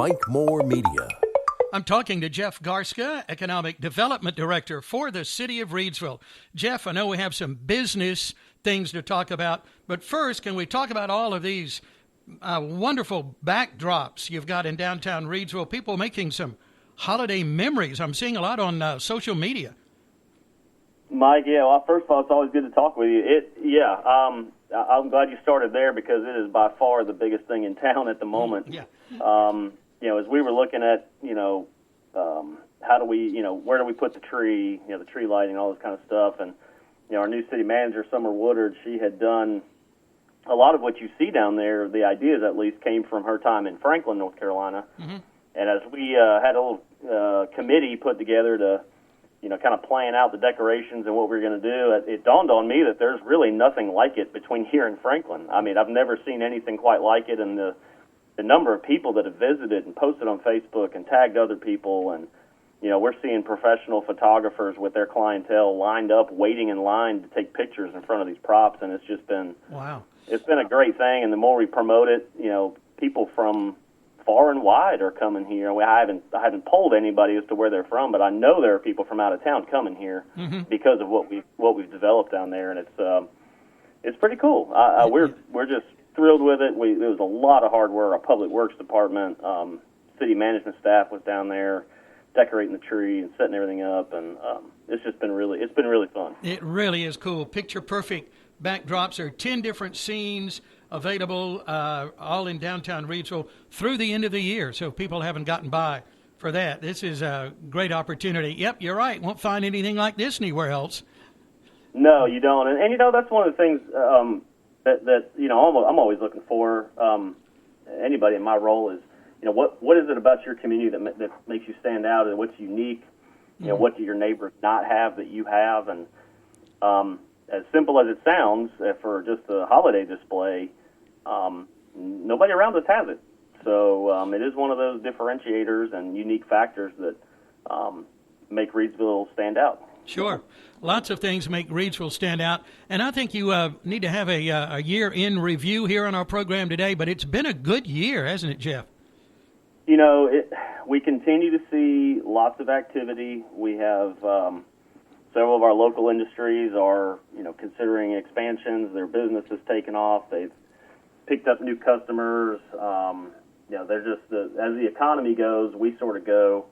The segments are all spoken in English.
Mike Moore Media. I'm talking to Jeff Garstka, Economic Development Director for the City of Reidsville. Jeff, I know we have some business things to talk about, but first, can we talk about all of these wonderful backdrops you've got in downtown Reidsville? People making some holiday memories. I'm seeing a lot on social media. Mike, well, first of all, it's always good to talk with you. I'm glad you started there because it is by far the biggest thing in town at the moment. Yeah. As we were looking at, how do we, where do we put the tree, the tree lighting, all this kind of stuff. And, our new city manager, Summer Woodard, she had done a lot of what you see down there. The ideas, at least, came from her time in Franklin, North Carolina. Mm-hmm. And as we had a little committee put together to, kind of plan out the decorations and what we were going to do, it dawned on me that there's really nothing like it between here and Franklin. I mean, I've never seen anything quite like it, and the number of people that have visited and posted on Facebook and tagged other people, and, we're seeing professional photographers with their clientele lined up, waiting in line to take pictures in front of these props, and it's just been, wow. It's been a great thing, and the more we promote it, people from far and wide are coming here. I haven't polled anybody as to where they're from, but I know there are people from out of town coming here because of what we've developed down there, and it's pretty cool. We're just thrilled with it. It was a lot of hard work. Our public works department, city management staff was down there decorating the tree and setting everything up, and it's been really fun. It really is cool. Picture perfect backdrops. There are 10 different scenes available, all in downtown Reidsville through the end of the year. So if people haven't gotten by for that, this is a great opportunity. Yep, you're right. Won't find anything like this anywhere else. No, you don't. And that's one of the things that I'm always looking for. Anybody in my role is, what is it about your community that makes you stand out, and what's unique? What do your neighbors not have that you have? And as simple as it sounds, for just a holiday display, nobody around us has it. So it is one of those differentiators and unique factors that make Reidsville stand out. Sure. Lots of things make Reidsville stand out. And I think you need to have a year-in review here on our program today, but it's been a good year, hasn't it, Jeff? We continue to see lots of activity. We have several of our local industries are, considering expansions. Their business has taken off. They've picked up new customers. They're just as the economy goes, we sort of go.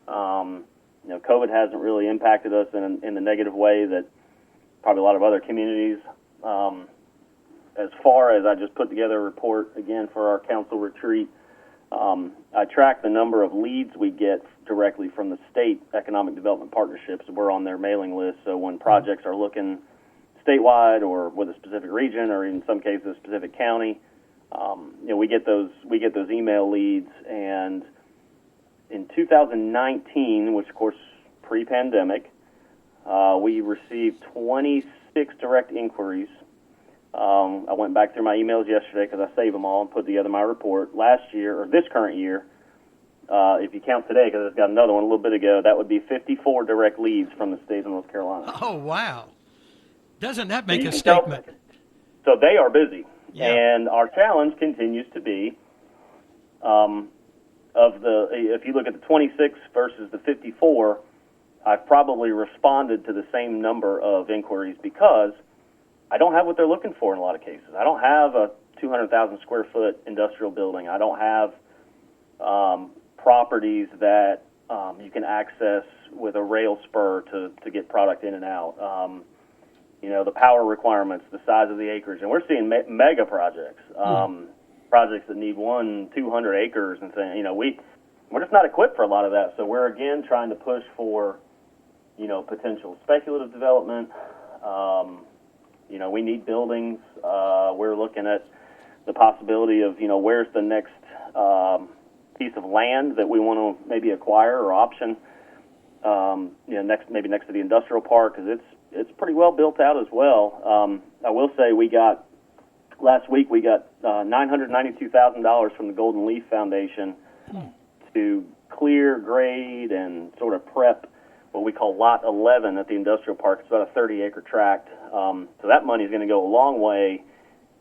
COVID hasn't really impacted us in the negative way that probably a lot of other communities. As far as I just put together a report again for our council retreat, I track the number of leads we get directly from the state economic development partnerships. We're on their mailing list, so when projects are looking statewide or with a specific region, or in some cases a specific county, we get those email leads. And in 2019, which of course pre-pandemic, we received 26 direct inquiries. I went back through my emails yesterday because I saved them all and put together my report. Last year, or this current year, if you count today, because it's got another one a little bit ago, that would be 54 direct leads from the state of North Carolina. Oh, wow. Doesn't that make a statement? So they are busy. Yeah. And our challenge continues to be, if you look at the 26 versus the 54, I've probably responded to the same number of inquiries because I don't have what they're looking for in a lot of cases. I don't have a 200,000 square foot industrial building. I don't have properties that you can access with a rail spur to get product in and out. The power requirements, the size of the acreage. And we're seeing mega projects, projects that need 200 acres and saying, we're just not equipped for a lot of that. So we're, again, trying to push for, potential speculative development. We need buildings. We're looking at the possibility of, where's the next piece of land that we want to maybe acquire or option, next to the industrial park, because it's pretty well built out as well. I will say last week we got $992,000 from the Golden Leaf Foundation to clear, grade, and sort of prep what we call Lot 11 at the industrial park. It's about a 30-acre tract. So that money is going to go a long way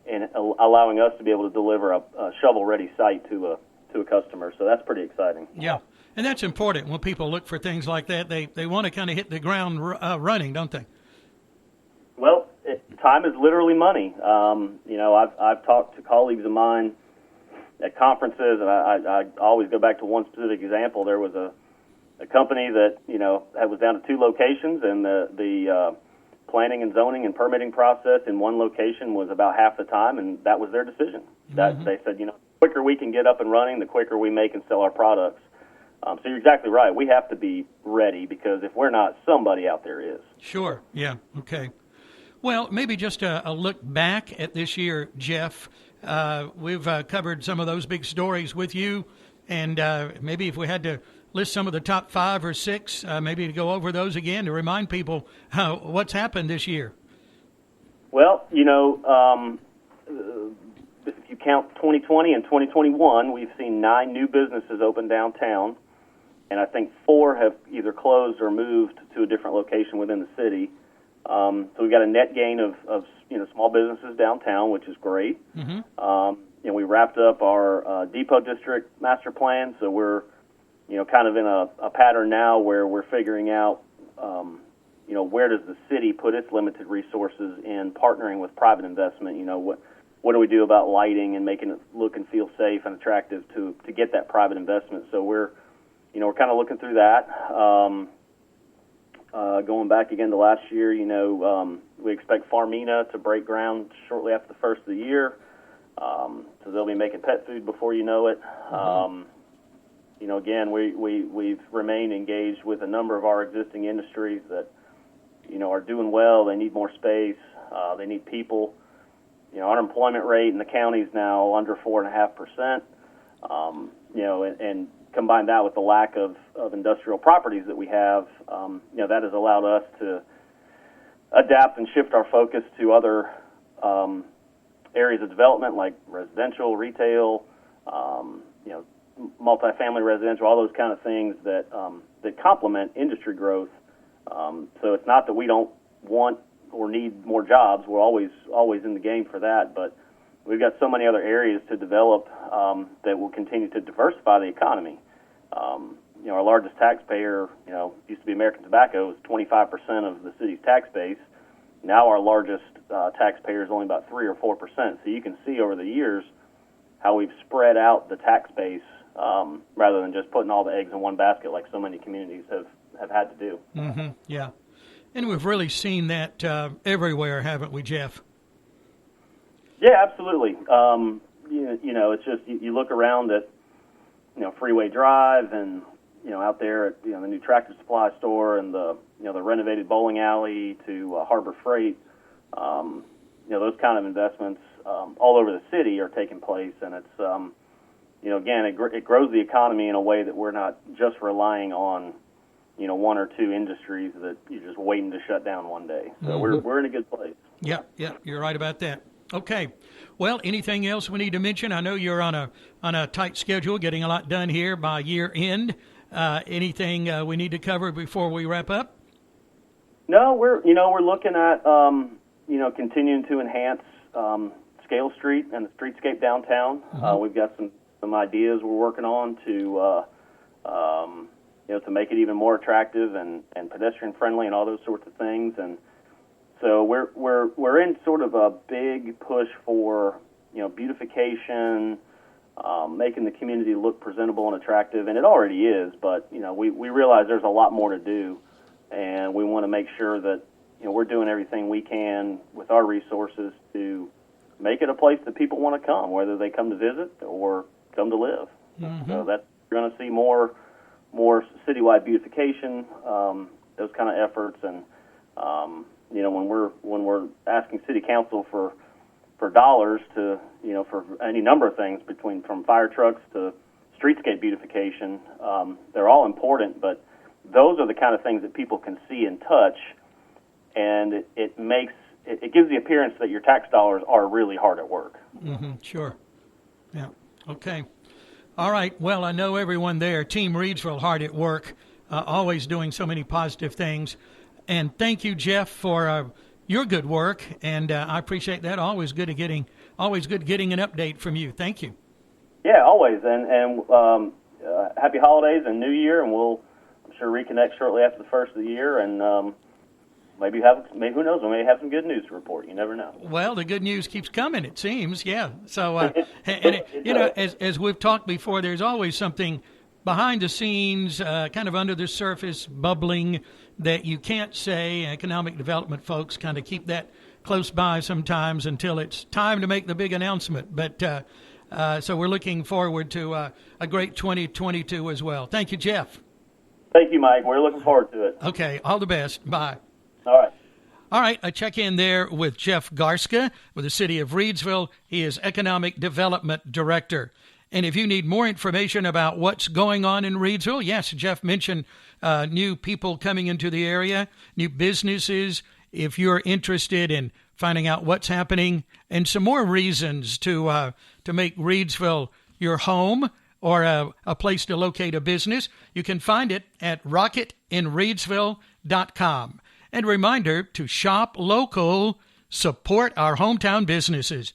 in allowing us to be able to deliver a shovel-ready site to to a customer. So that's pretty exciting. Yeah, and that's important when people look for things like that. They want to kind of hit the ground running, don't they? Well, time is literally money. I've talked to colleagues of mine at conferences, and I always go back to one specific example. There was a company that was down to 2 locations, and the planning and zoning and permitting process in one location was about half the time, and that was their decision. That they said, the quicker we can get up and running, the quicker we make and sell our products. So you're exactly right. We have to be ready, because if we're not, somebody out there is. Sure. Yeah. Okay. Well, maybe just a look back at this year, Jeff. We've covered some of those big stories with you, and maybe if we had to list some of the top 5 or 6, maybe to go over those again to remind people what's happened this year. Well, if you count 2020 and 2021, we've seen 9 new businesses open downtown, and I think 4 have either closed or moved to a different location within the city. So we've got a net gain of small businesses downtown, which is great. Mm-hmm. We wrapped up our Depot District Master Plan, so we're kind of in a pattern now where we're figuring out where does the city put its limited resources in partnering with private investment. What do we do about lighting and making it look and feel safe and attractive to get that private investment? So we're kind of looking through that. Going back again to last year, we expect Farmina to break ground shortly after the first of the year. So they'll be making pet food before you know it. Again, we've remained engaged with a number of our existing industries that, are doing well. They need more space. They need people. Our unemployment rate in the county is now under 4.5%. And combine that with the lack of industrial properties that we have, that has allowed us to adapt and shift our focus to other areas of development like residential, retail, multifamily residential, all those kind of things that complement industry growth. So it's not that we don't want or need more jobs. We're always in the game for that, but we've got so many other areas to develop that will continue to diversify the economy. Our largest taxpayer, used to be American Tobacco, is 25% of the city's tax base. Now our largest taxpayer is only about 3 or 4%. So you can see over the years how we've spread out the tax base rather than just putting all the eggs in one basket like so many communities have had to do. Mm-hmm. Yeah. And we've really seen that everywhere, haven't we, Jeff? Yeah, absolutely. It's just you look around at Freeway Drive and out there at the new Tractor Supply store and the renovated bowling alley to Harbor Freight. Those kind of investments all over the city are taking place, and it's again it grows the economy in a way that we're not just relying on 1 or 2 industries that you're just waiting to shut down one day. So we're in a good place. Yeah, you're right about that. Okay. Well, anything else we need to mention? I know you're on a tight schedule, getting a lot done here by year end. Anything we need to cover before we wrap up? No, we're looking at continuing to enhance Scale Street and the streetscape downtown. We've got some ideas we're working on to make it even more attractive and pedestrian friendly and all those sorts of things. And so we're in sort of a big push for beautification, making the community look presentable and attractive, and it already is. But we realize there's a lot more to do, and we want to make sure that we're doing everything we can with our resources to make it a place that people want to come, whether they come to visit or come to live. Mm-hmm. So that you're going to see more citywide beautification, those kind of efforts, and when we're asking city council for dollars to for any number of things from fire trucks to streetscape beautification, they're all important, but those are the kind of things that people can see and touch, and it gives the appearance that your tax dollars are really hard at work. Mm-hmm. Sure. Yeah. Okay. All right. Well, I know everyone there, Team Reidsville, hard at work, always doing so many positive things. And thank you, Jeff, for your good work. And I appreciate that. Always good getting an update from you. Thank you. Yeah, always. And happy holidays and New Year, and we'll, I'm sure, reconnect shortly after the first of the year, and maybe who knows, we may have some good news to report. You never know. Well, the good news keeps coming, it seems. Yeah. So, as we've talked before, there's always something behind the scenes, kind of under the surface, bubbling that you can't say. Economic development folks kind of keep that close by sometimes until it's time to make the big announcement. But so we're looking forward to a great 2022 as well. Thank you, Jeff. Thank you, Mike. We're looking forward to it. Okay. All the best. Bye. All right, I check in there with Jeff Garstka with the City of Reidsville. He is Economic Development Director. And if you need more information about what's going on in Reidsville, yes, Jeff mentioned new people coming into the area, new businesses. If you're interested in finding out what's happening and some more reasons to make Reidsville your home or a place to locate a business, you can find it at rocketinreidsville.com. And a reminder to shop local, support our hometown businesses.